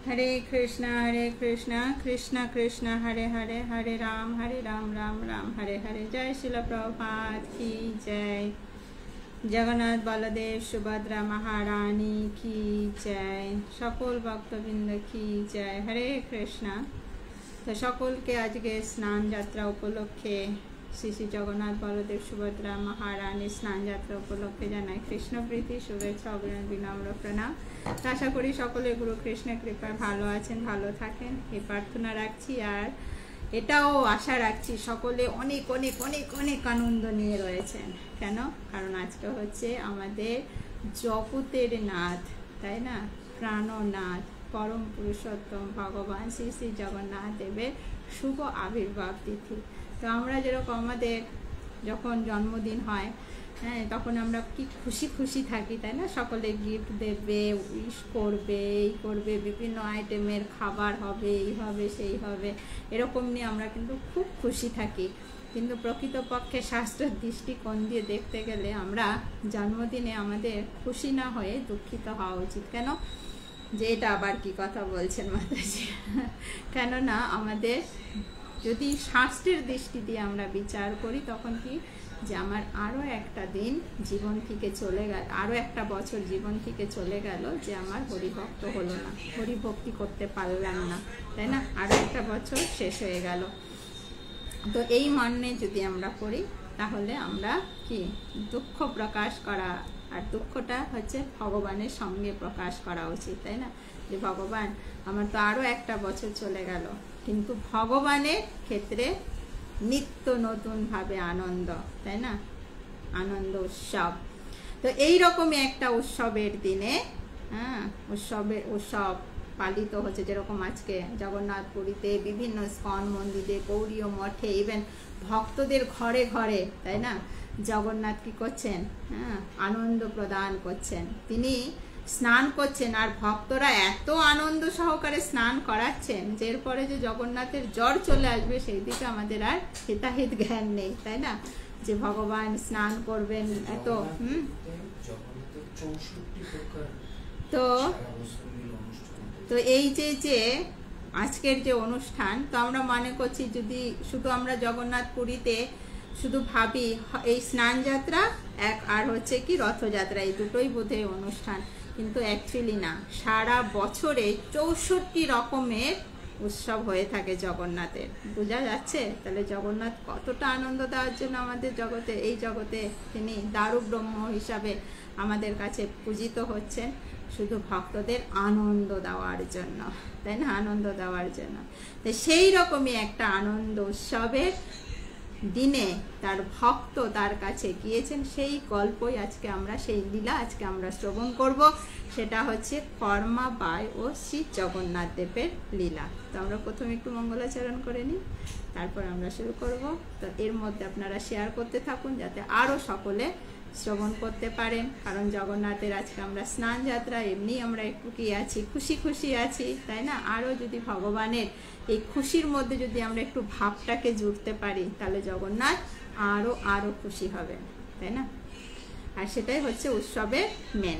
हरे कृष्णा कृष्ण कृष्ण हरे हरे हरे राम राम राम हरे हरे। जय शिल प्रभुपाद की जय। जगन्नाथ बलदेव सुभद्रा महारानी की जय। सकल भक्तबृंद की जय। हरे कृष्णा। तो सकल के आज के स्नान यात्रा उपलक्षे श्री श्री जगन्नाथ बलदेव सुभद्रा महारानी स्नान यात्रा उपलक्षे जानाई कृष्ण प्रीति शुभेच्छा अभिनंदन विनम्र प्रणाम। आशा करी सकले गुरु कृष्ण कृपाय भालो आछेन भालो थाकेन এই প্রার্থনা রাখছি। আর এটাও আশা রাখছি সকলে অনেক অনেক অনেক অনেক আনন্দ নিয়ে রয়েছেন। কেন? কারণ আজকে হচ্ছে আমাদের জগতের নাথ, তাই না, প্রাণনাথ পরম পুরুষোত্তম ভগবান শ্রী শ্রী জগন্নাথ দেবের শুভ আবির্ভাব তিথি। তো আমরা যেরকম আমাদের যখন জন্মদিন হয়, হ্যাঁ, তখন আমরা কি খুশি খুশি থাকি, তাই না? সকলে গিফট দেবে, উইশ করবে, এই করবে, বিভিন্ন আইটেমের খাবার হবে, এই হবে সেই হবে, এরকম নিয়ে আমরা কিন্তু খুব খুশি থাকি। কিন্তু প্রকৃতপক্ষে শাস্ত্রের দৃষ্টিকোণ দিয়ে দেখতে গেলে আমরা জন্মদিনে আমাদের খুশি না হয়ে দুঃখিত হওয়া উচিত। কেন? যে এটা আবার কি কথা বলছেন মাতাজি? কেননা আমাদের যদি শাস্ত্রের দৃষ্টি দিয়ে আমরা বিচার করি তখন কি, যে আমার আরও একটা দিন জীবন থেকে চলে গেল, আরও একটা বছর জীবন থেকে চলে গেল, যে আমার হরিভক্ত হলো না, হরিভক্তি করতে পারলাম না, তাই না? আরও একটা বছর শেষ হয়ে গেল। তো এই মানে যদি আমরা করি তাহলে আমরা কি দুঃখ প্রকাশ করা, আর দুঃখটা হচ্ছে ভগবানের সঙ্গে প্রকাশ করা উচিত, তাই না? যে ভগবান আমার তো আরও একটা বছর চলে গেল, কিন্তু ভগবানের ক্ষেত্রে নিত্য নতুনভাবে আনন্দ, তাই না? আনন্দ উৎসব। তো এই রকমই একটা উৎসবের দিনে, হ্যাঁ, উৎসব পালিত হচ্ছে। যেরকম আজকে জগন্নাথ পুরীতে বিভিন্ন স্কন মন্দিরে, গৌরীয় মঠে, ইভেন ভক্তদের ঘরে ঘরে, তাই না, জগন্নাথ কি করছেন? হ্যাঁ, আনন্দ প্রদান করছেন। তিনি স্নান করছেন আর ভক্তরা এত আনন্দ সহকারে স্নান করাচ্ছেন যে এরপরে যে জগন্নাথের জ্বর চলে আসবে সেই দিকে আমাদের আর হিতাহিত জ্ঞান নেই, তাই না? যে ভগবান স্নান করবেন এত তো এই যে আজকের যে অনুষ্ঠান, তো আমরা মনে করছি যদি শুধু আমরা জগন্নাথ পুরীতে শুধু ভাবি এই স্নান যাত্রা এক, আর হচ্ছে কি রথযাত্রা, এই দুটোই বোধহয় অনুষ্ঠান, কিন্তু অ্যাকচুয়ালি না। সারা বছরে 64 রকমের উৎসব হয়ে থাকে জগন্নাথের। বোঝা যাচ্ছে তাহলে জগন্নাথ কতটা আনন্দ দেওয়ার জন্য আমাদের জগতে, এই জগতে তিনি দারু ব্রহ্ম হিসাবে আমাদের কাছে পূজিত হচ্ছেন, শুধু ভক্তদের আনন্দ দেওয়ার জন্য, তাই না? আনন্দ দেওয়ার জন্য। তো সেই রকমই একটা আনন্দ উৎসবের দিনে তার ভক্ত তার কাছে গিয়েছেন, সেই গল্পই আজকে আমরা, সেই লীলা আজকে আমরা শ্রবণ করব। সেটা হচ্ছে কর্মাবায় ও শ্রী জগন্নাথ দেবের লীলা। তো আমরা প্রথমে একটু মঙ্গলাচরণ করে নিই, তারপর আমরা শুরু করব। তো এর মধ্যে আপনারা শেয়ার করতে থাকুন যাতে আরও সকলে শ্রবণ করতে পারেন। কারণ জগন্নাথের আজকে আমরা স্নান যাত্রা, এমনি আমরা একটু কি আছি, খুশি খুশি আছি, তাই না? আরও যদি ভগবানের এই খুশির মধ্যে যদি আমরা একটু ভাবটাকে জুড়তে পারি তাহলে জগন্নাথ আরও আরও খুশি হবেন, তাই না? আর সেটাই হচ্ছে উৎসবের মেন,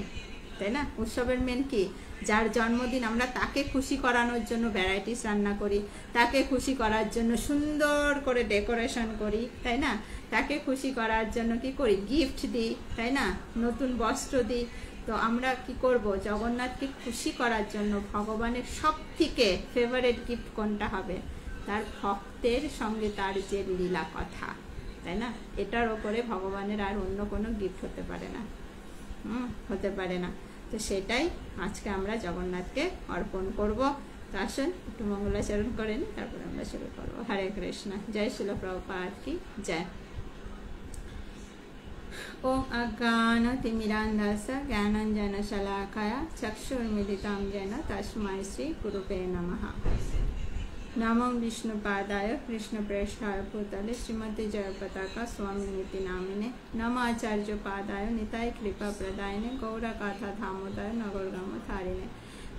তাই না? উৎসবের মেন কি? যার জন্মদিন আমরা তাকে খুশি করানোর জন্য ভ্যারাইটিস রান্না করি, তাকে খুশি করার জন্য সুন্দর করে ডেকোরেশন করি, তাই না? তাকে খুশি করার জন্য কি করি? গিফট দিই, তাই না? নতুন বস্ত্র দিই। তো আমরা কি করব? জগন্নাথকে খুশি করার জন্য ভগবানের সব থেকে ফেভারিট গিফট কোনটা হবে? তার ভক্তের সঙ্গে তার যে লীলা কথা, তাই না? এটার ওপরে ভগবানের আর অন্য কোনো গিফট হতে পারে না, হতে পারে না। তো সেটাই আজকে আমরা জগন্নাথকে অর্পণ করব। তো আসুন একটু মঙ্গলাচরণ করে নিই, তারপরে আমরা শুরু করবো। হরে কৃষ্ণ। জয় শিল প্রভুপাদ কি জয়। ओम अज्ञानतिमिरान्धस्य ज्ञानाञ्जनशलाकया चक्षुर्मिलितं येन तस्मै श्री गुरुवे नमः। नमो विष्णुपादाय कृष्णप्रेष्ठाय भूतले श्रीमती जयपताका स्वामिनिति नामिने। नमो आचार्यपादाय निताय कृपाप्रदायिने गौरगाथा दामोदर नगरगामधारिणे।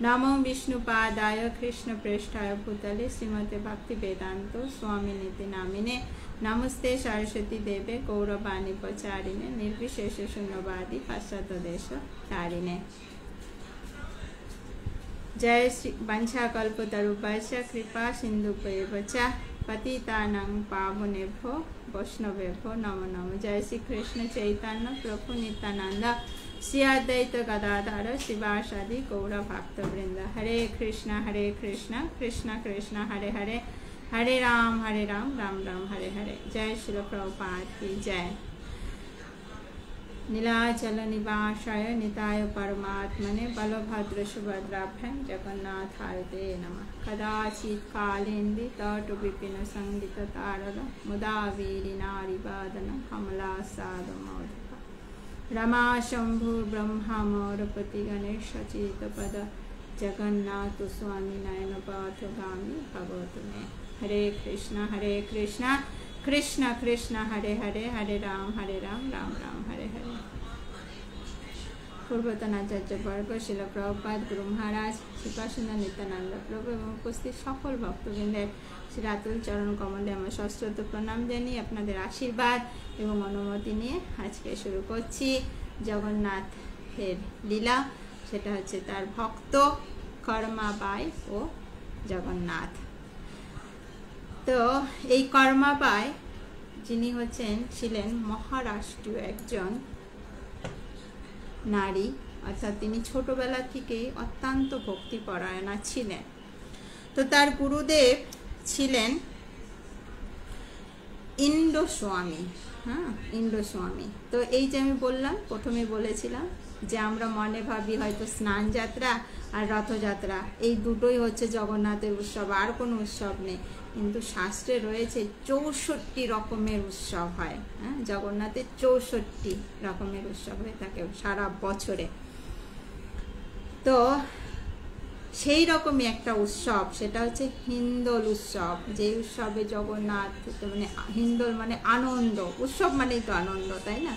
नमो विष्णुपादाय कृष्णप्रेष्ठाय भूतले श्रीमते भक्तिवेदान्तो स्वामिनिति नामिने। नमस्ते सरस्वती देवे गौरवाणी प्रचारिणे निर्विशेष शून्यवादी पाश्चात्य देश तारिणे। जय श्री वंशाकल्पतरुभ्यश्च कृपा सिन्धुभ्येव च पतितानां पावनेभ्यो वैष्णवेभ्यो नमो नमः। जय श्री कृष्ण चैतन्य प्रभु नित्यानंद श्री अद्वैत गदाधर शिवासादि गौर भक्तवृंद। हरे कृष्ण कृष्ण कृष्ण हरे हरे, हरे राम राम राम हरे हरे। जय श्री प्रभुपाद की जय। नीलाचल निवासाय निताय परमात्मने बलभद्र सुभद्राभ्यां जगन्नाथाय ते नमः। कदाचित् कालेन्दि तट विपिन संगीत तारल मुदा वीरिनारिवादन कमलासादमोदक रमा शंभु ब्रह्मा मोरपति गणेश चितपद जगन्नाथ स्वामी नयन पथगामी भगवतु मे। हरे कृष्ण कृष्ण कृष्ण हरे हरे, हरे राम राम राम हरे हरे। पूर्वतन आचार्य वर्ग शिल प्रभुपाद गुरु महाराज श्रीकाशुंदर नित्यानंद प्रभु एवं उपस्थित सकल भक्तबृंदेर श्री रातुल चरण कमले आमार सश्रद्ध प्रणाम जानिए आपनादेर आशीर्वाद एवं अनुमति निये आजके शुरू करछि जगन्नाथेर लीला। सेटा हच्छे तार भक्त कर्माबाई ओ जगन्नाथ। तो এই কর্মাবাই যিনি ছিলেন মহারাষ্ট্রীয় একজন নারী, অর্থাৎ তিনি ছোটবেলা থেকেই অত্যন্ত ভক্তিপরায়ণা ছিলেন। তো তার গুরুদেব ছিলেন ইন্দ্রস্বামী। ইন্দ্রস্বামী। তো এই যে আমি বললাম, প্রথমে বলেছিলাম যে আমরা মনে ভাবি হয়তো স্নান যাত্রা আর রথযাত্রা এই দুটোই হচ্ছে জগন্নাথের উৎসব, আর কোনো উৎসব নেই। কিন্তু শাস্ত্রে রয়েছে 64 রকমের উৎসব হয়। জগন্নাথের 64 রকমের উৎসব হয়ে থাকে সারা বছরে। তো সেই রকমই একটা উৎসব, সেটা হচ্ছে হিন্দোল উৎসব। যে উৎসবে জগন্নাথ, মানে হিন্দোল মানে আনন্দ, উৎসব মানেই তো আনন্দ, তাই না?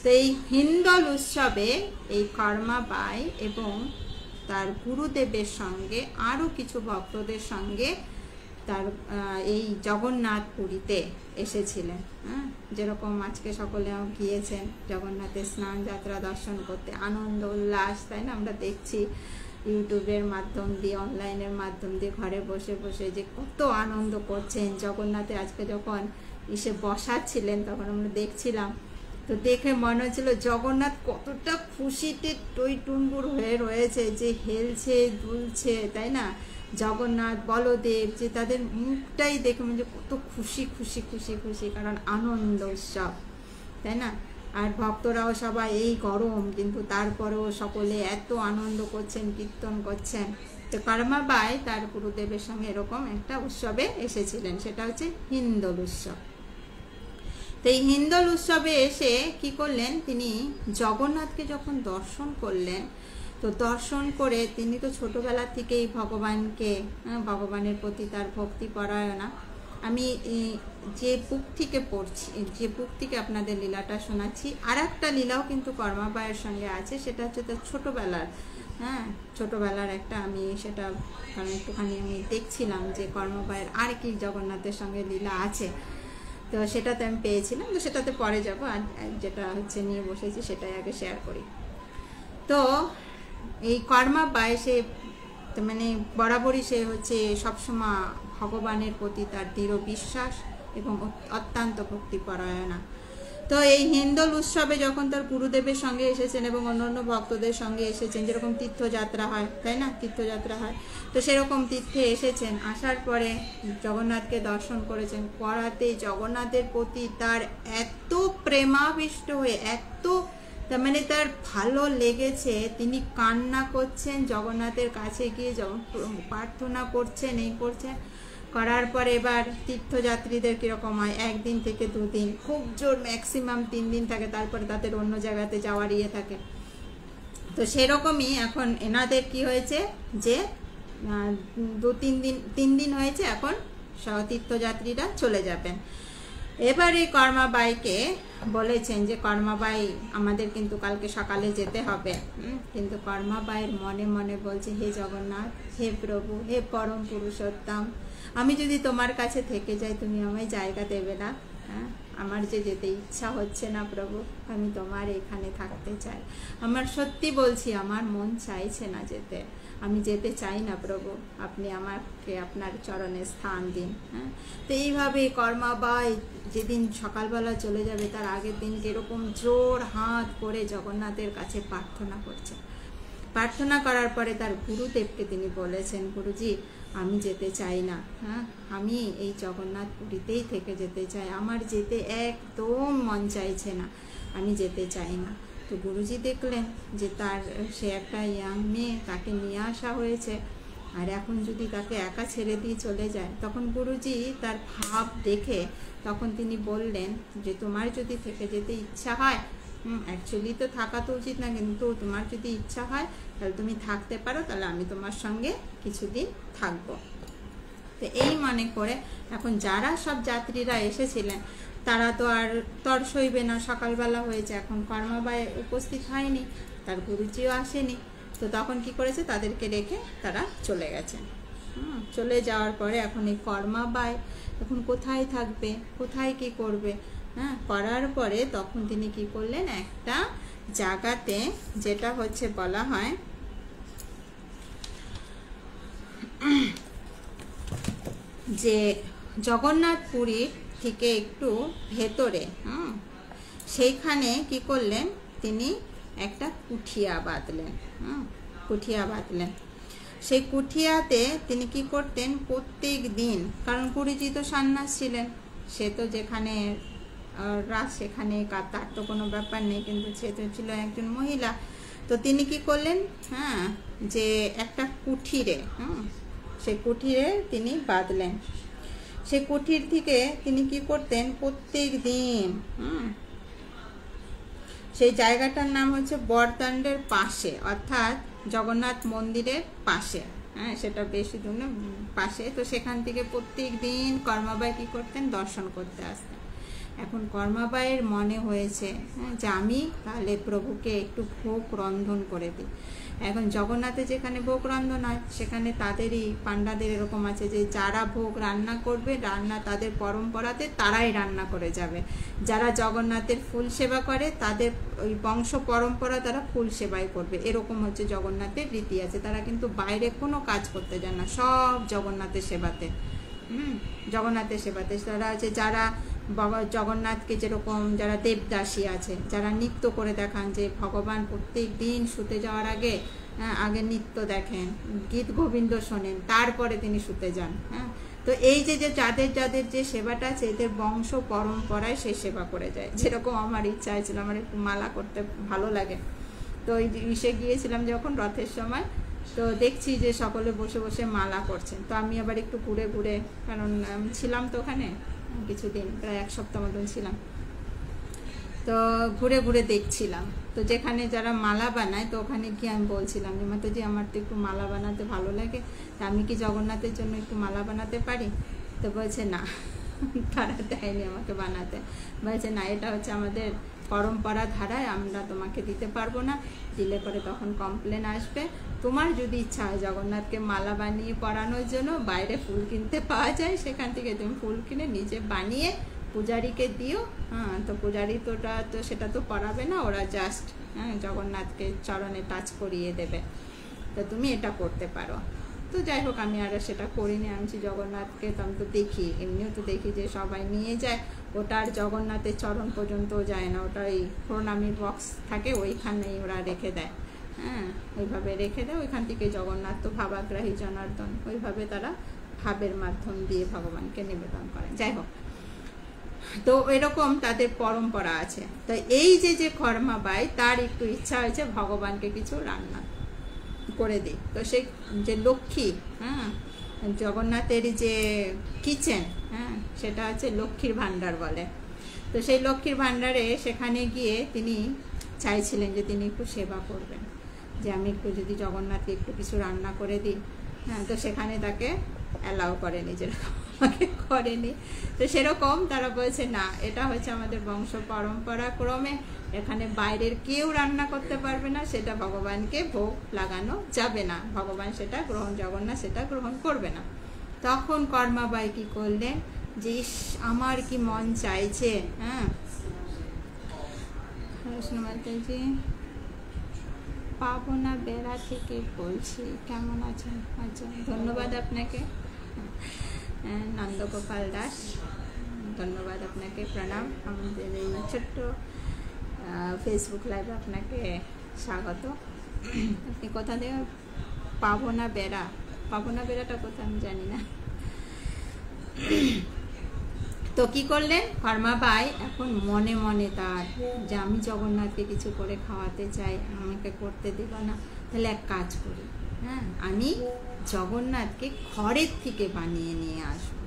তো এই হিন্দোল উৎসবে এই কর্মাবাই এবং তার গুরুদেবের সঙ্গে আরও কিছু ভক্তদের সঙ্গে তার এই জগন্নাথ পুরীতে এসেছিলেন। যেরকম আজকে সকলে গিয়েছেন জগন্নাথের স্নান যাত্রা দর্শন করতে, আনন্দ উল্লাস, তাই না? আমরা দেখছি ইউটিউবের মাধ্যম দিয়ে, অনলাইনের মাধ্যম দিয়ে ঘরে বসে বসে যে কত আনন্দ করছেন জগন্নাথে। আজকে যখন এসে বসাচ্ছিলেন তখন আমরা দেখছিলাম, তো দেখে মনে হচ্ছিল জগন্নাথ কতটা খুশিতে টইটুম্বুর হয়ে রয়েছে, যে হেলছে দুলছে, তাই না? জগন্নাথ বলদেব, যে তাদের মুখটাই দেখে মনে হচ্ছে কত খুশি খুশি খুশি খুশি, কারণ আনন্দ উৎসব, তাই না? আর ভক্তরাও সবাই এই গরম, কিন্তু তারপরেও সকলে এত আনন্দ করছেন, কীর্তন করছেন। তো কর্মাবাই তার গুরুদেবের সঙ্গে এরকম একটা উৎসবে এসেছিলেন, সেটা হচ্ছে হিন্দোল উৎসব। তো এই হিন্দোল উৎসবে এসে কি করলেন, তিনি জগন্নাথকে যখন দর্শন করলেন, তো দর্শন করে তিনি তো ছোটবেলা থেকেই ভগবানকে, ভগবানের প্রতি তার ভক্তি পরায়ণা। আমি যে বুক থেকে পড়ছি, যে বুক থেকে আপনাদের লীলাটা শোনাচ্ছি, আর একটা লীলাও কিন্তু কর্মাবাইয়ের সঙ্গে আছে, সেটা হচ্ছে তার ছোটবেলার। ছোটবেলার একটা, আমি সেটা কারণ একটুখানি আমি দেখছিলাম যে কর্মাবাইয়ের আর কি জগন্নাথের সঙ্গে লীলা আছে, তো সেটাতে আমি পেয়েছিলাম। তো সেটাতে পরে যাব, আর যেটা হচ্ছে নিয়ে বসেছি সেটাই আগে শেয়ার করি। তো এই কর্মাবাই সে মানে বরাবরই সে হচ্ছে সবসময় ভগবানের প্রতি তার দৃঢ় বিশ্বাস এবং অত্যন্ত ভক্তিপরায়ণা। তো এই হিন্দোল উৎসবে যখন তার গুরুদেবের সঙ্গে এসেছেন এবং অন্যান্য ভক্তদের সঙ্গে এসেছেন, যেরকম তীর্থযাত্রা হয়, তাই না? তীর্থযাত্রা হয়, তো সেরকম তীর্থে এসেছেন। আসার পরে জগন্নাথকে দর্শন করেছেন, করাতে জগন্নাথের প্রতি তার এত প্রেমাবিষ্ট হয়ে, এত তার মানে তার ভালো লেগেছে, তিনি কান্না করছেন জগন্নাথের কাছে গিয়ে, প্রার্থনা করছেন, এই করছেন। করার পরে এবার তীর্থযাত্রীদের কীরকম হয়, 1 দিন থেকে 2 দিন, খুব জোর ম্যাক্সিমাম 3 দিন থাকে, তারপরে তাদের অন্য জায়গাতে যাওয়ার ইয়ে থাকে। তো সেরকমই এখন এনাদের কি হয়েছে যে 3 দিন হয়েছে, এখন তীর্থযাত্রীরা চলে যাবেন। এবার এই কর্মাবাইকে বলেছেন যে কর্মাবাই আমাদের কিন্তু কালকে সকালে যেতে হবে। কিন্তু কর্মাবাইয়ের মনে মনে বলছে, হে জগন্নাথ, হে প্রভু, হে পরম পুরুষোত্তম, আমি যদি তোমার কাছে থেকে যাই তুমি আমায় জায়গা দেবে না? হ্যাঁ, আমার যে যেতে ইচ্ছা হচ্ছে না প্রভু, আমি তোমার এখানে থাকতে চাই। আমার সত্যি বলছি, আমার মন চাইছে না যেতে, আমি যেতে চাই না প্রভু, আপনি আমাকে আপনার চরণে স্থান দিন। হ্যাঁ, তো এইভাবে কর্মাবাই যেদিন সকালবেলা চলে যাবে তার আগের দিন এরকম জোর হাত করে জগন্নাথের কাছে প্রার্থনা করছে। প্রার্থনা করার পরে তার গুরুদেবকে তিনি বলেছেন, গুরুজি আমি যেতে চাই না, হ্যাঁ, আমি এই জগন্নাথ পুরীতেই থেকে যেতে চাই, আমার যেতে একদম মন চাইছে না, আমি যেতে চাই না। তো গুরুজি দেখলেন যে তার সে একটা ইয়াং মেয়ে, তাকে নিয়ে আসা হয়েছে, আর এখন যদি তাকে একা ছেড়ে দিয়ে চলে যায়, তখন গুরুজি তার ভাব দেখে তখন তিনি বললেন যে তোমার যদি থেকে যেতে ইচ্ছা হয়, অ্যাকচুয়ালি তো থাকা তো উচিত না, কিন্তু তোমার যদি ইচ্ছা হয় তাহলে তুমি থাকতে পারো, তাহলে আমি তোমার সঙ্গে কিছুদিন থাকবো। তো এই মনে করে এখন যারা সব যাত্রীরা এসেছিলেন তারা তো আর তর সইবে না, সকালবেলা হয়েছে, এখন কর্মাবাই উপস্থিত হয়নি, তার গুরুজিও আসেনি, তো তখন কি করেছে, তাদেরকে রেখে তারা চলে গেছে। চলে যাওয়ার পরে এখন এই কর্মাবাই এখন কোথায় থাকবে, কোথায় কি করবে, হ্যাঁ, করার পরে তখন তিনি কি করলেন, একটা জায়গাতে যেটা হচ্ছে বলা হয় যে জগন্নাথ পুরীর থেকে একটু ভেতরে, সেইখানে কি করলেন, তিনি একটা কুঠিয়া বাঁধলেন। কুঠিয়া বাঁধলেন। সেই কুঠিয়াতে তিনি কি করতেন, প্রত্যেক দিন, কারণ গুরুজি তো সন্ন্যাস ছিলেন, সে তো যেখানে রাত সেখানে তার তো কোনো ব্যাপার নেই, কিন্তু সে তো ছিল একজন মহিলা, তো তিনি কি করলেন, হ্যাঁ, যে একটা কুঠিরে, সেই কুঠিরে তিনি বাঁধলেন। সেই কুঠির থেকে তিনি কি করতেন, প্রত্যেক দিন, সেই জায়গাটার নাম হচ্ছে বরদণ্ডের পাশে, অর্থাৎ জগন্নাথ মন্দিরের পাশে, হ্যাঁ, সেটা বেশি দূর না, পাশে, তো সেখান থেকে প্রত্যেক দিন কর্মাবাই কি করতেন, দর্শন করতে আসতেন। এখন কর্মাবাইয়ের মনে হয়েছে যে আমি তাহলে প্রভুকে একটু ভোগ রন্ধন করে দিই। এখন জগন্নাথে যেখানে ভোগ রন্ধন হয় সেখানে তাদেরই পাণ্ডাদের এরকম আছে যে যারা ভোগ রান্না করবে, রান্না তাদের পরম্পরাতে তারাই রান্না করে যাবে, যারা জগন্নাথের ফুল সেবা করে তাদের ওই বংশ পরম্পরা তারা ফুল সেবাই করবে, এরকম হচ্ছে জগন্নাথের রীতি আছে। তারা কিন্তু বাইরে কোনো কাজ করতে যান না, সব জগন্নাথের সেবাতে, জগন্নাথের সেবাতে তারা আছে। যারা জগন্নাথকে যেরকম যারা দেবদাসী আছে, যারা নৃত্য করে দেখান, যে ভগবান প্রত্যেক দিন শুতে যাওয়ার আগে আগে নৃত্য দেখেন, গীত গোবিন্দ শোনেন, তারপরে তিনি শুতে যান। হ্যাঁ, তো এই যে যাদের যাদের যে সেবাটা আছে এদের বংশ পরম্পরায় সেই সেবা করে যায়। যেরকম আমার ইচ্ছা হয়েছিল, আমার একটু মালা করতে ভালো লাগে, তো ওই ইসে গিয়েছিলাম যখন রথের সময়, তো দেখছি যে সকলে বসে বসে মালা করছেন, তো আমি আবার একটু ঘুরে ঘুরে, কারণ ছিলাম তো ওখানে কিছুদিন, প্রায় 1 সপ্তাহ মতন ছিলাম, তো ঘুরে ঘুরে দেখছিলাম। তো যেখানে যারা মালা বানায়, তো ওখানে গিয়ে আমি বলছিলাম যে মাতাজি আমার তো একটু মালা বানাতে ভালো লাগে, তা আমি কি জগন্নাথের জন্য একটু মালা বানাতে পারি? তো বলছে না, তারা দেয়নি আমাকে বানাতে, বলছে না এটা হচ্ছে আমাদের পরম্পরা ধারায়, আমরা তোমাকে দিতে পারবো না, দিলে পরে তখন কমপ্লেন আসবে। তোমার যদি ইচ্ছা হয় জগন্নাথকে মালা বানিয়ে পরানোর জন্য, বাইরে ফুল কিনতে পাওয়া যায়, সেখান থেকে তুমি ফুল কিনে নিজে বানিয়ে পূজারীকে দিও। হ্যাঁ, তো পূজারী তো সেটা তো পরাবে না, ওরা জাস্ট জগন্নাথকে চরণে টাচ করিয়ে দেবে, তো তুমি এটা করতে পারো। তো যাই হোক, আমি আর সেটা করিনি। আমি জগন্নাথকে তো আমি তো দেখি, এমনিও তো দেখি যে সবাই নিয়ে যায়, ওটা আর জগন্নাথের চরণ পর্যন্তও যায় না, ওটা ওই প্রণামীর বক্স থাকে ওইখানেই ওরা রেখে দেয়। হ্যাঁ, ওইভাবে রেখে দেয়, ওইখান থেকে জগন্নাথ তো ভাবাগ্রাহী জনার্দন, ওইভাবে তারা ভাবের মাধ্যম দিয়ে ভগবানকে নিবেদন করেন। যাই হোক, তো এরকম তাদের পরম্পরা আছে। তো এই যে কর্মাবাই, তার একটু ইচ্ছা হয়েছে ভগবানকে কিছু রান্না করে দিই। তো সেই যে লক্ষ্মী, জগন্নাথের যে কিচেন, সেটা হচ্ছে লক্ষ্মীর ভাণ্ডার বলে। তো সেই লক্ষ্মীর ভাণ্ডারে সেখানে গিয়ে তিনি চাইছিলেন যে তিনি একটু সেবা করবেন, যে আমি একটু যদি জগন্নাথকে একটু কিছু রান্না করে দিই। তো সেখানে তাকে অ্যালাউ করেনি, যেরকম আমাকে করেনি। তো সেরকম তারা বলছে না, এটা হচ্ছে আমাদের বংশ পরম্পরা ক্রমে, এখানে বাইরের কেউ রান্না করতে পারবে না, সেটা ভগবানকে ভোগ লাগানো যাবে না, ভগবান সেটা জগন্নাথ সেটা গ্রহণ করবে না। তখন কর্মাবাই কি করলেন, যে ইস আমার কি মন চাইছে। হ্যাঁ, কৃষ্ণ মাতাজি, পাবনা বেড়া থেকে বলছি, কেমন আছেন? আচ্ছা, ধন্যবাদ আপনাকে নন্দগোপাল দাস, ধন্যবাদ আপনাকে, প্রণাম। আমাদের এই ছোট্ট ফেসবুক লাইভে আপনাকে স্বাগত। আপনি কোথা থেকে? পাবনা বেড়া, পাবনা বেড়াটা কোথায় আমি জানি না। তো কি করলেন কর্মাবাই? এখন মনে মনে তার যে আমি জগন্নাথকে কিছু করে খাওয়াতে চাই, আমাকে করতে দেব না, তাহলে এক কাজ করি, হ্যাঁ, আমি জগন্নাথকে ঘরের থেকে বানিয়ে নিয়ে আসবো।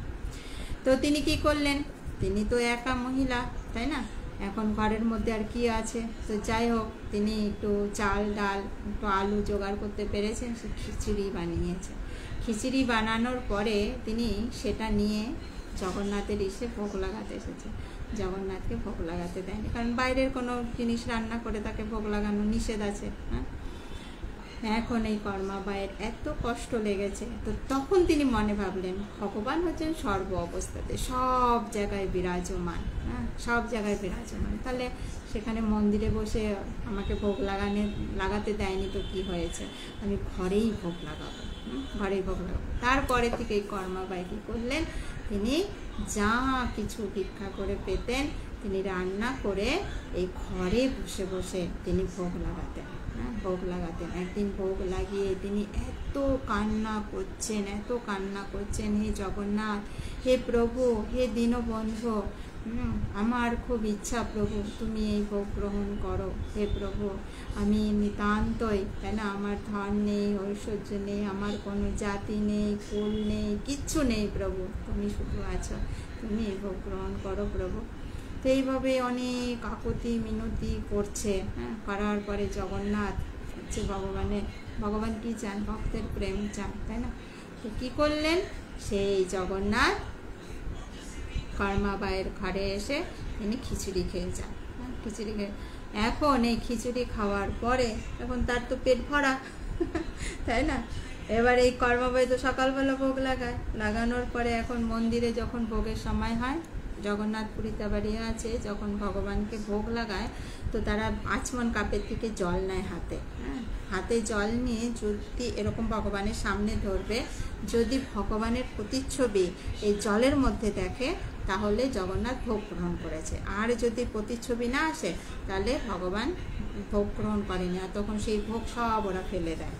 তো তিনি কি করলেন? তিনি তো একা মহিলা, তাই না? এখন ঘরের মধ্যে আর কি আছে? তো যাই হোক, তিনি একটু চাল ডাল একটু আলু জোগাড় করতে পেরেছেন, সে খিচুড়ি বানিয়েছে। খিচুড়ি বানানোর পরে তিনি সেটা নিয়ে জগন্নাথের এসে ভোগ লাগাতে এসেছে। জগন্নাথকে ভোগ লাগাতে দেয়নি, কারণ বাইরের কোনো জিনিস রান্না করে তাকে ভোগ লাগানো নিষেধ আছে। হ্যাঁ, এখন এই কর্মাবাইয়ের এত কষ্ট লেগেছে। তো তখন তিনি মনে ভাবলেন ভগবান হচ্ছেন সর্ব অবস্থাতে, সব জায়গায় বিরাজমান। হ্যাঁ, সব জায়গায় বিরাজমান, তাহলে সেখানে মন্দিরে বসে আমাকে ভোগ লাগাতে দেয়নি তো কি হয়েছে, আমি ঘরেই ভোগ লাগাবো, ঘরেই ভোগ লাগাবো। তারপরে থেকে এই কর্মাবাই কী করলেন? তিনি যা কিছু ভিক্ষা করে পেতেন তিনি রান্না করে এই ঘরে বসে বসে তিনি ভোগ লাগাতেন। হ্যাঁ, ভোগ লাগাতেন। একদিন ভোগ লাগিয়ে তিনি এত কান্না করছেন, এত কান্না করছেন, হে জগন্নাথ, হে প্রভু, হে দীনবন্ধু, আমার খুব ইচ্ছা প্রভু তুমি এই ভোগ গ্রহণ করো। হে প্রভু, আমি নিতান্তই, তাই না, আমার ধন নেই, ঐশ্বর্য নেই, আমার কোনো জাতি নেই, কুল নেই, কিচ্ছু নেই প্রভু, তুমি শুধু আছো, তুমি এই ভোগ গ্রহণ করো প্রভু। তো এইভাবে অনেক আকুতি মিনতি করছে। হ্যাঁ, করার পরে জগন্নাথ হচ্ছে ভগবান কি চান? ভক্তের প্রেম চান, তাই না? তো কী করলেন? সেই জগন্নাথ কর্মাবাইয়ের ঘরে এসে তিনি খিচুড়ি খেয়ে যান। হ্যাঁ, খিচুড়ি খেয়ে এখন এই খিচুড়ি খাওয়ার পরে এখন তার তো পেট ভরা, তাই না? এবার এই কর্মাবাই তো সকালবেলা ভোগ লাগানোর পরে এখন মন্দিরে যখন ভোগের সময় হয়, জগন্নাথ পুরীতে বাড়িয়ে আছে, যখন ভগবানকে ভোগ লাগায় তো তারা আচমন কাপের থেকে জল নেয় হাতে। হ্যাঁ, হাতে জল নিয়ে যদি এরকম ভগবানের সামনে ধরবে, যদি ভগবানের প্রতিচ্ছবি এই জলের মধ্যে দেখে তাহলে জগন্নাথ ভোগ গ্রহণ করেছে, আর যদি প্রতিচ্ছবি না আসে তাহলে ভগবান ভোগ গ্রহণ করেনি, আর তখন সেই ভোগ সব ওরা ফেলে দেয়।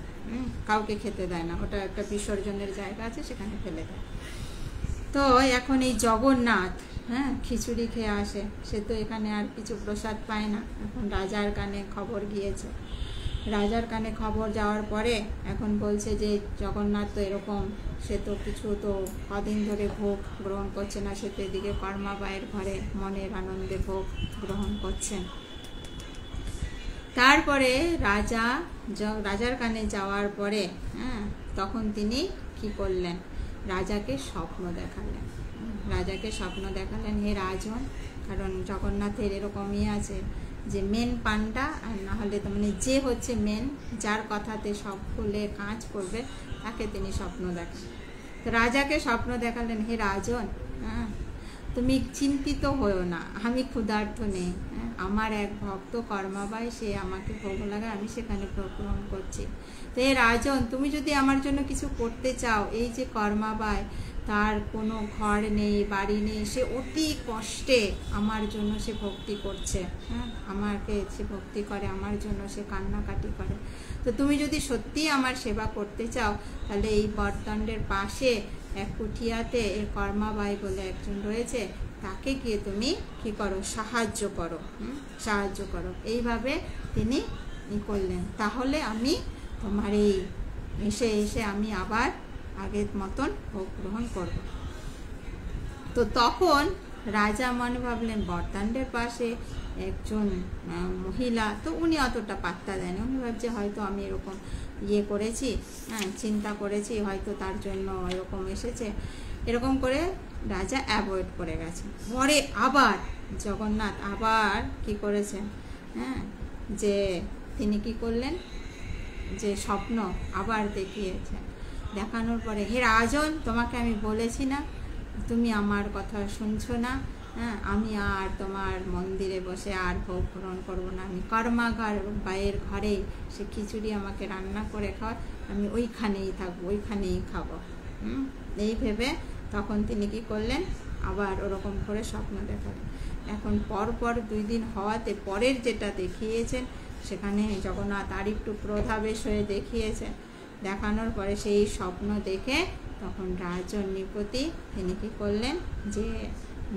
কাউকে খেতে দেয় না, ওটা একটা বিসর্জনের জায়গা আছে, সেখানে ফেলে দেয়। তো এখন এই জগন্নাথ, হ্যাঁ, খিচুড়ি খেয়ে আসে, সে তো এখানে আর কিছু প্রসাদ পায় না। এখন রাজার কানে খবর গিয়েছে, রাজার কানে খবর যাওয়ার পরে এখন বলছে যে জগন্নাথ তো এরকম, সে তো কিছু তো কদিন ধরে ভোগ গ্রহণ করছে না, সে তো এদিকে কর্মাবাইয়ের ঘরে মনের আনন্দে ভোগ গ্রহণ করছেন। তারপরে রাজার কানে যাওয়ার পরে, হ্যাঁ, তখন তিনি কি করলেন? রাজাকে স্বপ্ন দেখালেন। রাজাকে স্বপ্ন দেখালেন, হে রাজন, কারণ জগন্নাথের এরকমই আছে যে মেন পান্ডা, আর না হলে তো মানে যে হচ্ছে মেন, যার কথাতে সব খুলে কাজ করবে, তাকে তিনি স্বপ্ন দেখান। তো রাজাকে স্বপ্ন দেখালেন, হে রাজন, হ্যাঁ, তুমি চিন্তিত হও না, আমি ক্ষুধার্ত নেই। হ্যাঁ, আমার এক ভক্ত কর্মাবাই, সে আমাকে ভোগ লাগায়, আমি সেখানে ভোগ গ্রহণ করছি। তো হে রাজন, তুমি যদি আমার জন্য কিছু করতে চাও, এই যে কর্মাবাই, তার কোনো ঘর নেই, বাড়ি নেই, সে অতি কষ্টে আমার জন্য সে ভক্তি করছে। হ্যাঁ, আমাকে সে ভক্তি করে, আমার জন্য সে কান্নাকাটি করে। তো তুমি যদি সত্যি আমার সেবা করতে চাও, তাহলে এই বটদণ্ডের পাশে এক কুঠিয়াতে এই কর্মাবাই বলে একজন রয়েছে, তাকে গিয়ে তুমি কি করো? সাহায্য করো, সাহায্য করো। এইভাবে তিনি করলেন, তাহলে আমি তোমার এই এসে আমি আবার আগের মতন ভোগ গ্রহণ করব। তো তখন রাজা মনে ভাবলেন বটদণ্ডের পাশে একজন মহিলা, তো উনি অতটা পাত্তা দেন, উনি ভাবছে হয়তো আমি এরকম করেছি, হ্যাঁ, চিন্তা করেছি, হয়তো তার জন্য এরকম এসেছে, এরকম করে রাজা অ্যাভয়েড করে গেছে। পরে আবার জগন্নাথ আবার কি করেছেন? হ্যাঁ, যে তিনি কি করলেন? যে স্বপ্ন আবার দেখিয়েছেন, দেখানোর পরে, হে রাজন, তোমাকে আমি বলেছি না তুমি আমার কথা শুনছো না, হ্যাঁ, আমি আর তোমার মন্দিরে বসে আর ভোগ গ্রহণ করবো না, আমি কর্মাগার বাইয়ের ঘরে সে খিচুড়ি আমাকে রান্না করে খাওয়ায়, আমি ওইখানেই থাকবো, ওইখানেই খাবো। এই ভেবে তখন তিনি কি করলেন, আবার ওরকম করে স্বপ্ন দেখালেন। এখন পরপর 2 দিন হওয়াতে পরের যেটা দেখিয়েছেন সেখানে জগন্নাথ আর একটু ক্রোধাবেশ হয়ে দেখিয়েছেন। দেখানোর পরে সেই স্বপ্ন দেখে তখন রাজন নৃপতি তিনি কি করলেন, যে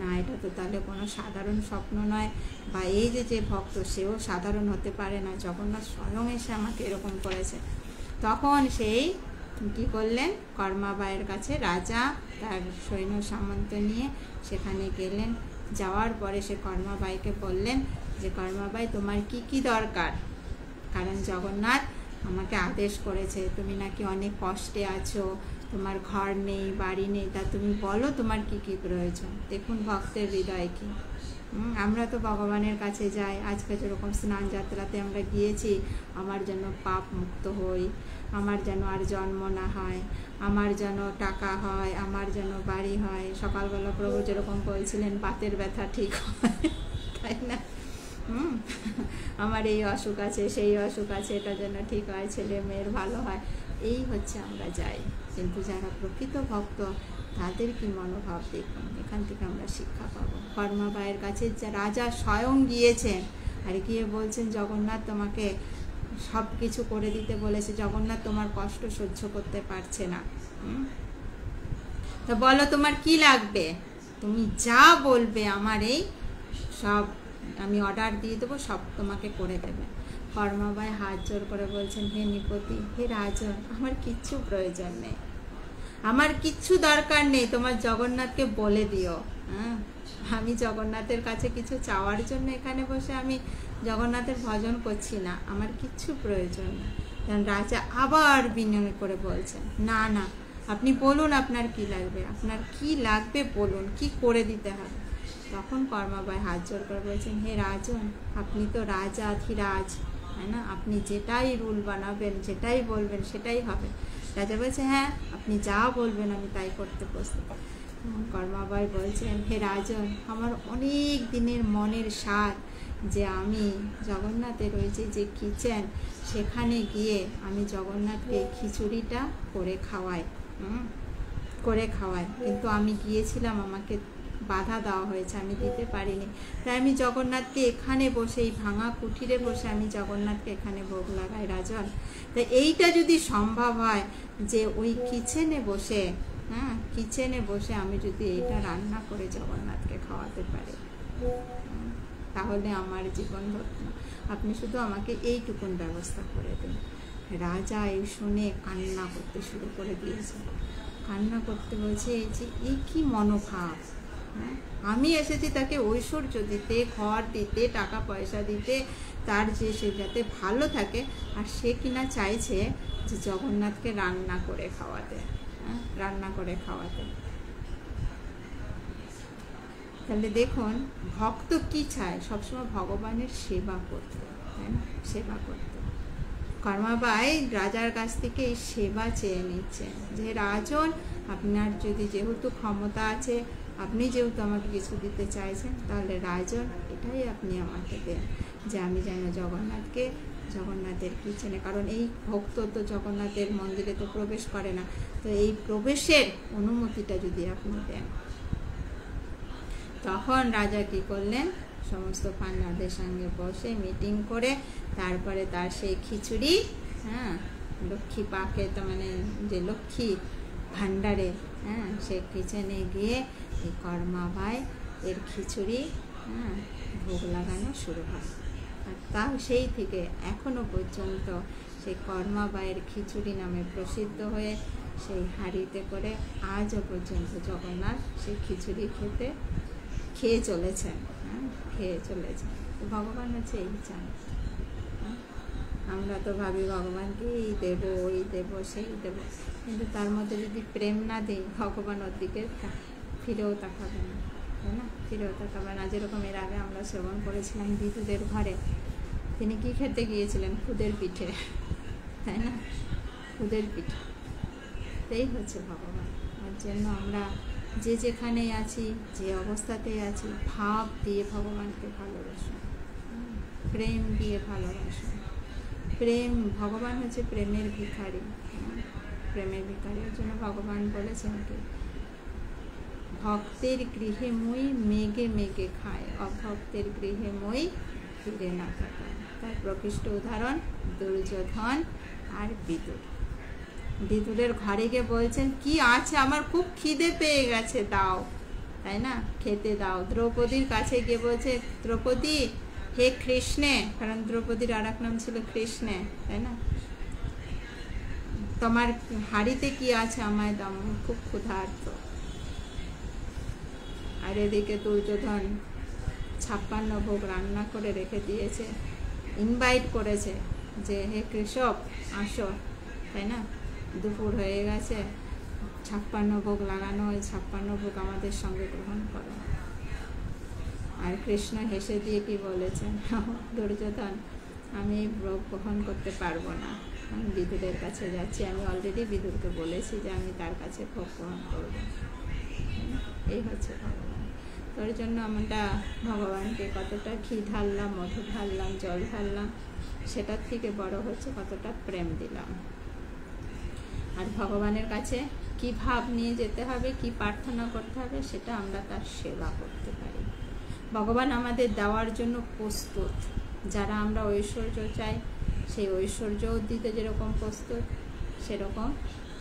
না, এটা তো তাহলে কোনো সাধারণ স্বপ্ন নয়, বা এই যে ভক্ত সেও সাধারণ হতে পারে না, জগন্নাথ স্বয়ং এসে আমাকে এরকম করেছে। তখন সেই কি করলেন, কর্মাবাইয়ের কাছে রাজা তার সৈন্য সামন্ত নিয়ে সেখানে গেলেন। যাওয়ার পরে সে কর্মাবাইকে বললেন যে কর্মাবাই, তোমার কি কি দরকার, কারণ জগন্নাথ আমাকে আদেশ করেছে, তুমি নাকি অনেক কষ্টে আছো, তোমার ঘর নেই, বাড়ি নেই, তা তুমি বলো তোমার কি কি প্রয়োজন। দেখুন ভক্তের হৃদয় কি। আমরা তো ভগবানের কাছে যাই, আজকে যেরকম স্নান যাত্রাতে আমরা গিয়েছি, আমার যেন পাপ মুক্ত হই, আমার যেন আর জন্ম না হয়, আমার যেন টাকা হয়, আমার যেন বাড়ি হয়। সকালবেলা প্রভু যেরকম বলছিলেন বাতের ব্যথা ঠিক হয়, তাই না? আমার এই অসুখ আছে, সেই অসুখ আছে, এটা যেন ঠিক হয়, ছেলে মেয়ের ভালো হয়, এই হচ্ছে আমরা যাই। কিন্তু যারা প্রকৃত ভক্ত তাদের কি মনোভাব দেখুন, এখান থেকে আমরা শিক্ষা পাবো। কর্মাবাইয়ের কাছে যা রাজা স্বয়ং গিয়েছেন, আর গিয়ে বলছেন জগন্নাথ তোমাকে সব কিছু করে দিতে বলেছে, জগন্নাথ তোমার কষ্ট সহ্য করতে পারছে না, তো বলো তোমার কি লাগবে, তুমি যা বলবে আমার এই সব আমি অর্ডার দিয়ে দেবো, সব তোমাকে করে দেবে। কর্মাবাই হাত জোর করে বলছেন, হে নৃপতি, হে রাজন, আমার কিচ্ছু প্রয়োজন নেই, আমার কিচ্ছু দরকার নেই, তোমার জগন্নাথকে বলে দিও। আমি জগন্নাথের কাছে কিছু চাওয়ার জন্য এখানে বসে আমি জগন্নাথের ভজন করছি না, আমার কিচ্ছু প্রয়োজন নেই। কারণ রাজা আবার বিনয় করে বলছেন, না না, আপনি বলুন আপনার কি লাগবে, আপনার কি লাগবে বলুন, কি করে দিতে হবে। তখন কর্মাবাই হাত জোর করে বলছেন, হে রাজন, আপনি তো রাজাধিরাজ, তাই না, আপনি যেটাই রুল বানাবেন, যেটাই বলবেন সেটাই হবে। রাজা বলছে, হ্যাঁ আপনি যা বলবেন আমি তাই করতে প্রস্তুত। কর্মাবাই বলছেন, হে রাজন, আমার অনেক দিনের মনের স্বাদ যে আমি জগন্নাথের ওই যে কিচেন সেখানে গিয়ে আমি জগন্নাথকে খিচুড়িটা করে খাওয়াই, কিন্তু আমি গিয়েছিলাম, আমাকে বাধা দেওয়া হয়েছে, আমি দিতে পারিনি, তাই আমি জগন্নাথকে এখানে বসে, এই ভাঙা কুঠিরে বসে আমি জগন্নাথকে এখানে ভোগ লাগাই রাজন। তাই এইটা যদি সম্ভব হয় যে ওই কিচেনে বসে আমি যদি এইটা রান্না করে জগন্নাথকে খাওয়াতে পারি, তাহলে আমার জীবন ধন্য। আপনি শুধু আমাকে এইটুকুন ব্যবস্থা করে দিন। রাজা এই শুনে কান্না করতে শুরু করে দিয়েছে, কান্না করতে বলছে যে এই কি মনোভাব, আমি এসেছি তাকে ঐশ্বর্য দিতে, ঘর দিতে, টাকা পয়সা দিতে, তার যে সে যাতে ভালো থাকে, আর সে কিনা চাইছে যে জগন্নাথকে রান্না করে খাওয়াতে। তাহলে দেখুন ভক্ত কি চায়, সবসময় ভগবানের সেবা করতে, তাই না, সেবা করতে। কর্মাবাই রাজার কাছ থেকে এই সেবা চেয়ে নিচ্ছেন যে রাজন, আপনার যদি যেহেতু ক্ষমতা আছে, আপনি যেহেতু আমাকে কিছু দিতে চাইছেন, তাহলে রাজন এটাই আপনি আমাকে দেন, যে আমি যেন জগন্নাথের কিচেনে, কারণ এই ভক্ত তো জগন্নাথের মন্দিরে তো প্রবেশ করে না, তো এই প্রবেশের অনুমতিটা যদি আপনি দেন। তখন রাজা কি করলেন, সমস্ত পান্ডাদের সঙ্গে বসে মিটিং করে তারপরে তার সেই খিচুড়ি, লক্ষ্মী পাকে, তো মানে যে লক্ষ্মী ভাণ্ডারে, সে কিচেনে গিয়ে এই কর্মাবাই এর খিচুড়ি ভোগ লাগানো শুরু হয়। আর তাও সেই থেকে এখনো পর্যন্ত সেই কর্মাবাইয়ের খিচুড়ি নামে প্রসিদ্ধ হয়ে সেই হাঁড়িতে করে আজও পর্যন্ত জগন্নাথ সেই খিচুড়ি খেয়ে চলেছেন। ভগবান হচ্ছে এই চান। আমরা তো ভাবি ভগবানকে এই দেবো, ওই দেবো, সেই দেবো, কিন্তু তার মধ্যে যদি প্রেম না দিই, ভগবান ওর দিকে ফিরেও তাকাবে না, তাই না, ফিরেও তাকাবে না। যেরকম এর আগে আমরা শ্রবণ করেছিলাম বিদুদের ঘরে, তিনি কি খেতে গিয়েছিলেন, খুদের পিঠে, তাই না, খুদের পিঠে। এই হচ্ছে ভগবান। ওর জন্য আমরা যে যেখানেই আছি, যে অবস্থাতেই আছি, ভাব দিয়ে ভগবানকে ভালোবাসুন, প্রেম দিয়ে ভালোবাসুন। প্রেম, ভগবান হচ্ছে প্রেমের ভিখারি, প্রেমের ভিখারি। ওর জন্য ভগবান বলেছেন কি, ভক্তের গৃহে মই মেঘে মেঘে খায়, অভক্তের গৃহে মই ফিরে না তাকায়। তার প্রকৃষ্ট উদাহরণ দুর্যোধন আর বিদুর। বিদুরের ঘরে গিয়ে বলছেন, কি আছে, আমার খুব খিদে পেয়ে গেছে, দাও, তাই না, খেতে দাও। দ্রৌপদীর কাছে গিয়ে বলছে, দ্রৌপদী হে কৃষ্ণে, কারণ দ্রৌপদীর আর এক নাম ছিল কৃষ্ণে, তাই না, তোমার হাড়িতে কি আছে আমায় দাও, খুব ক্ষুধার্ত। আর এদিকে দুর্যোধন 56 ভোগ রান্না করে রেখে দিয়েছে, ইনভাইট করেছে যে হে কৃষক আসো, তাই না, দুপুর হয়ে গেছে, 56 ভোগ লাগানো, ওই 56 ভোগ আমাদের সঙ্গে গ্রহণ করো। আর কৃষ্ণ হেসে দিয়ে কি বলেছেন, দুর্যোধন আমি ভোগ গ্রহণ করতে পারবো না, আমি বিদুরের কাছে যাচ্ছি, আমি অলরেডি বিদুরকে বলেছি যে আমি তার কাছে ভোগ গ্রহণ করব। এই হচ্ছে ভগবান। তোর জন্য আমরা ভগবানকে কতটা ঘি ঢাললাম, মধু ঢাললাম, জল ঢাললাম, সেটার থেকে বড় হচ্ছে কতটা প্রেম দিলাম। আর ভগবানের কাছে কি ভাব নিয়ে যেতে হবে, কি প্রার্থনা করতে হবে, সেটা আমরা তার সেবা করতে পারি। ভগবান আমাদের দেওয়ার জন্য প্রস্তুত। যারা আমরা ঐশ্বর্য চাই, সেই ঐশ্বর্যও দিতে যেরকম প্রস্তুত, সেরকম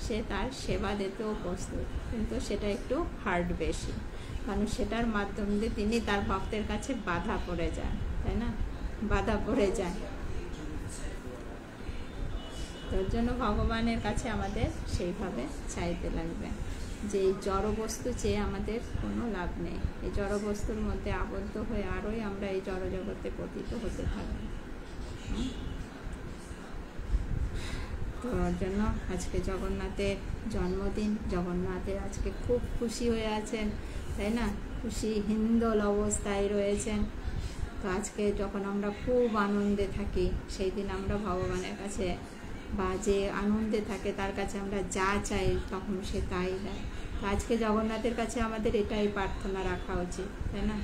সে তার সেবা দিতেও প্রস্তুত, কিন্তু সেটা একটু হার্ড বেশি, কারণ সেটার মাধ্যম দিয়ে তিনি তার ভক্তের কাছে বাধা পড়ে যান, তাই না, বাধা পড়ে যায়। তোর জন্য ভগবানের কাছে আমাদের সেইভাবে চাইতে লাগবে যে এই জড়বস্তু চেয়ে আমাদের কোনো লাভ নেই। এই জড়বস্তুর মধ্যে আবদ্ধ হয়ে আরোই আমরা এই জড়জগতে পতিত হতে থাকি। তোর জন্য আজকে জগন্নাথের জন্মদিন, জগন্নাথের আজকে খুব খুশি হয়ে আছেন, তাই না, খুশি হিন্দোল অবস্থায় রয়েছেন। তো আজকে যখন আমরা খুব আনন্দে থাকি, সেই দিন আমরা ভগবানের কাছে বা যে আনন্দে থাকে তার কাছে আমরা যা চাই তখন সে তাই দেয়। তো আজকে জগন্নাথের কাছে আমাদের এটাই প্রার্থনা রাখা উচিত, তাই না,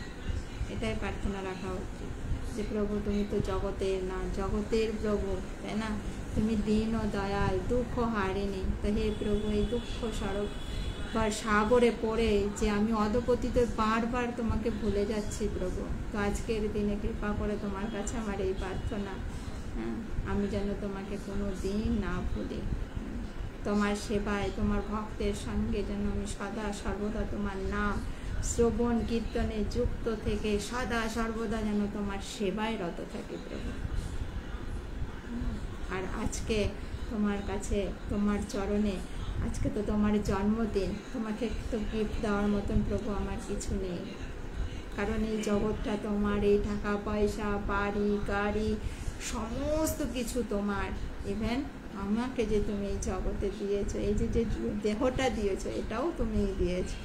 এটাই প্রার্থনা রাখা উচিত যে প্রভু তুমি তো জগতের না, জগতের প্রভু, তাই না, তুমি দীন ও দয়াল, দুঃখ হারিনি। তো হে প্রভু, এই দুঃখ স্বরূপ বা সাগরে পড়ে যে আমি অধপতিত বারবার তোমাকে ভুলে যাচ্ছি প্রভু, তো আজকের দিনে কৃপা করে তোমার কাছে আমার এই প্রার্থনা, হ্যাঁ, আমি যেন তোমাকে কোনো দিন না ভুলি। তোমার সেবায়, তোমার ভক্তের সঙ্গে যেন আমি সদা সর্বদা তোমার নাম শ্রবণ কীর্তনে যুক্ত থেকে সদা সর্বদা যেন তোমার সেবায় রত থাকি প্রভু। আর আজকে তোমার কাছে, তোমার চরণে, আজকে তো তোমার জন্মদিন, তোমাকে তো গিফট দেওয়ার মতন প্রভু আমার কিছু নেই, কারণ এই জগৎটা তোমার, এই টাকা পয়সা, বাড়ি গাড়ি সমস্ত কিছু তোমার। ইভেন আমাকে যে তুমি এই জগতে দিয়েছো, এই যে দেহটা দিয়েছো, এটাও তুমি দিয়েছো।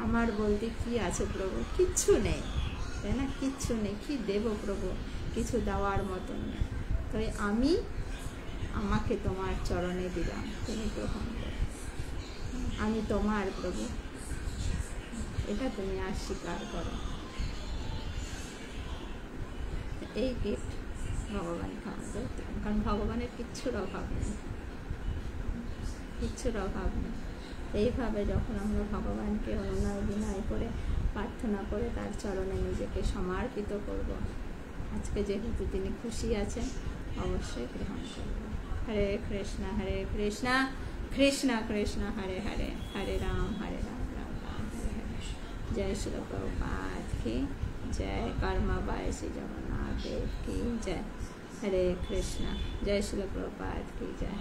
আমার বলতে কি আছে প্রভু, কিচ্ছু নেই, তাই না, কিচ্ছু নেই, কি দেব প্রভু, কিছু দেওয়ার মতন নেই। তাই আমি আমাকে তোমার চরণে দিলাম, তুমি গ্রহণ করো, আমি তোমার প্রভু, এটা তুমি আর স্বীকার করো। এই গিফট ভগবানকে আমাদের, কারণ ভগবানের কিচ্ছুর অভাব নেই, কিচ্ছুর অভাব নেই। এইভাবে যখন আমরা ভগবানকে অনুনয় বিনয় করে প্রার্থনা করে তার চরণে নিজেকে সমর্পিত করব, আজকে যেহেতু তিনি খুশি আছেন, অবশ্যই গ্রহণ করব। হরে কৃষ্ণ কৃষ্ণ কৃষ্ণ হরে হরে, হরে রাম রাম রাম হরে হরে। জয় শ্রী প্রভুপাদ কি জয়, কর্মাবায় শ্রী জগন্নাথ দেব কি জয়। হরে কৃষ্ণ, জয় শ্রী প্রভুপাদ কি জয়।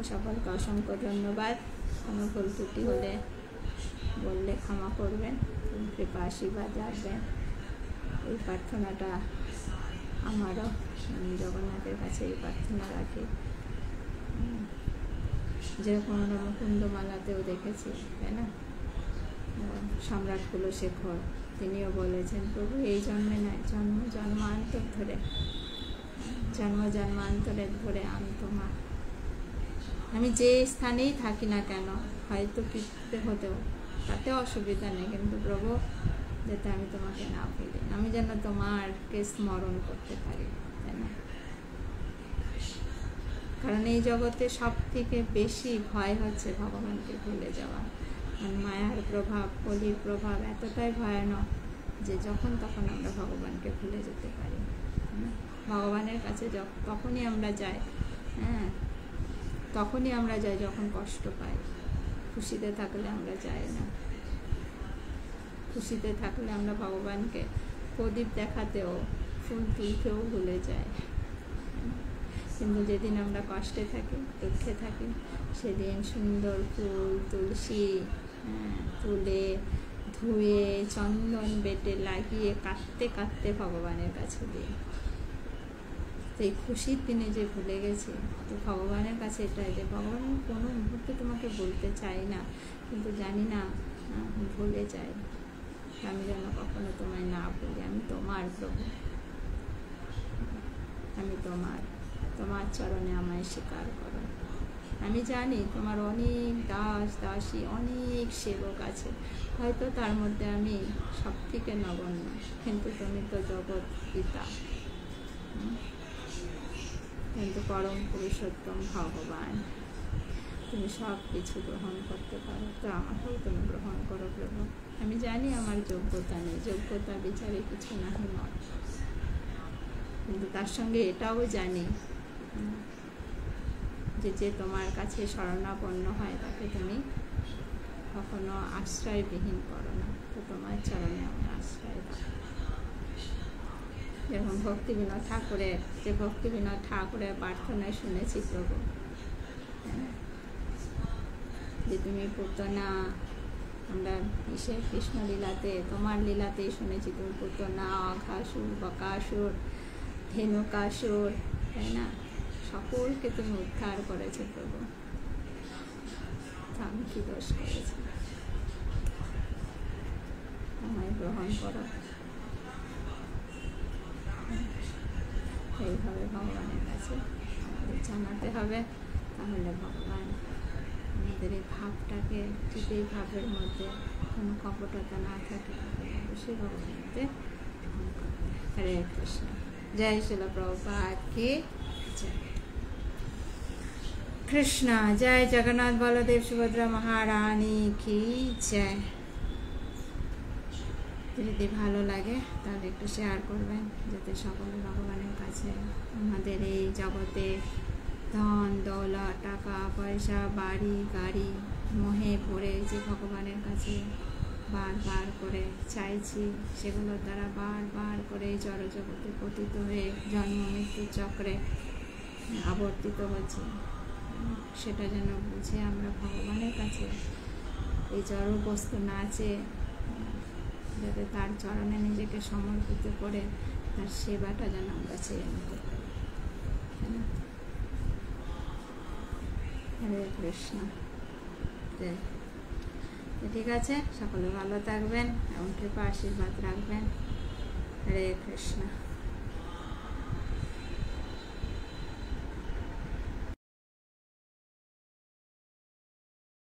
সকলকে অসংখ্য ধন্যবাদ। কোনো ভুল ত্রুটি হলে বললে ক্ষমা করবেন, কৃপা আশীর্বাদ রাখবেন। এই প্রার্থনাটা আমারও, আমি জগন্নাথের কাছে এই প্রার্থনা রাখি। যেরকম আমরা মুকুন্দমালাতেও দেখেছি, তাই না, সম্রাট কুলশেখর তিনিও বলেছেন প্রভু এই জন্মে নয়, জন্মান্তর ধরে, জন্মান্তরের ধরে আমি তোমার, আমি যে স্থানেই থাকি না কেন, হয়তো পিতৃ হতেও তাতে অসুবিধা নেই, কিন্তু প্রভু যাতে আমি তোমাকে না ভুলি, আমি যেন তোমারকে স্মরণ করতে পারি, তাই না? কারণ এই জগতে সব থেকে বেশি ভয় হচ্ছে ভগবানকে ভুলে যাওয়া। কারণ মায়ার প্রভাব, কলির প্রভাব এতটাই ভয়ানক যে যখন তখন আমরা ভগবানকে ভুলে যেতে পারি। ভগবানের কাছে তখনই আমরা যাই, হ্যাঁ, তখনই আমরা যাই যখন কষ্ট পাই। খুশিতে থাকলে আমরা যাই না। খুশিতে থাকলে আমরা ভগবানকে প্রদীপ দেখাতেও, ফুল তুলতেও ভুলে যাই। কিন্তু যেদিন আমরা কষ্টে থাকি, দুঃখে থাকি, সেদিন সুন্দর ফুল, তুলসী তুলে ধুয়ে চন্দন বেটে লাগিয়ে কাঁদতে কাঁদতে ভগবানের কাছে দিই। তো এই খুশির দিনে যে ভুলে গেছি, তো ভগবানের কাছে এটাই যে ভগবান কোনো মুহূর্তে তোমাকে বলতে চাই না, কিন্তু জানি না ভুলে যাই। আমি যেন কখনো তোমায় না বলি, আমি তোমার প্রভু, আমি তোমার চরণে আমায় স্বীকার করো। আমি জানি তোমার অনেক দাস দাসী, অনেক সেবক আছে, হয়তো তার মধ্যে আমি সব থেকে নগণ্য, কিন্তু তুমি তো জগৎ পিতা, কিন্তু পরম পুরুষোত্তম ভগবান, তুমি সব কিছু গ্রহণ করতে পারো, তো আমাকেও তুমি গ্রহণ করো প্রভু। আমি জানি আমার যোগ্যতা নেই, যোগ্যতা বিচারে কিছু নাহি নয়, কিন্তু তার সঙ্গে এটাও জানি যে তোমার কাছে শরণাপন্ন হয় তাকে তুমি কখনো আশ্রয়বিহীন করো না, তো তোমার চরণে আমরা আশ্রয় দাও। যেমন ভক্তিবিনোদ ঠাকুরের প্রার্থনায় শুনেছি প্রভু, যে তুমি পুতনা, আমরা কৃষ্ণলীলাতে, তোমার লীলাতেই শুনেছি তুমি পুতনা, অঘাসুর, বকাসুর, ধেনুকাসুর, তাই না, সকলকে তুমি উদ্ধার করেছো প্রভু। আমি কি দোষ করেছি? আমায় গ্রহণ করো। এইভাবে ভগবানের কাছে আমাদের জানাতে হবে, তাহলে ভগবান আমাদের এই ভাবটাকে, যদি এই ভাবের মধ্যে কোনো কপটতা না থাকে, অবশ্যই ভগবানের গ্রহণ করবে। হরে কৃষ্ণ। জয় শিল প্রভুপাদ কি জয়। কৃষ্ণ জয়। জগন্নাথ বলদেব সুভদ্রা মহারানী কি জয়। যদি ভালো লাগে তাহলে একটু শেয়ার করবেন, যাতে সকলে ভগবানের কাছে, আমাদের এই জগতে ধন দৌলত, টাকা পয়সা, বাড়ি গাড়ি মোহে পড়ে যে ভগবানের কাছে বারবার করে চাইছি, সেগুলোর দ্বারা বারবার করে জড়জগতে পতিত হয়ে জন্ম মৃত্যুর চক্রে আবর্তিত হচ্ছে, সেটা যেন বুঝে আমরা ভগবানের কাছে এই জড় বস্তু না চেয়ে, যাতে তার চরণে নিজেকে সমর্পিত করে তার সেবাটা যেন আমরা চেয়ে নিতে পারি। হরে কৃষ্ণ। ঠিক আছে, সকলে ভালো থাকবেন এবং কৃপা আশীর্বাদ রাখবেন। হরে কৃষ্ণ।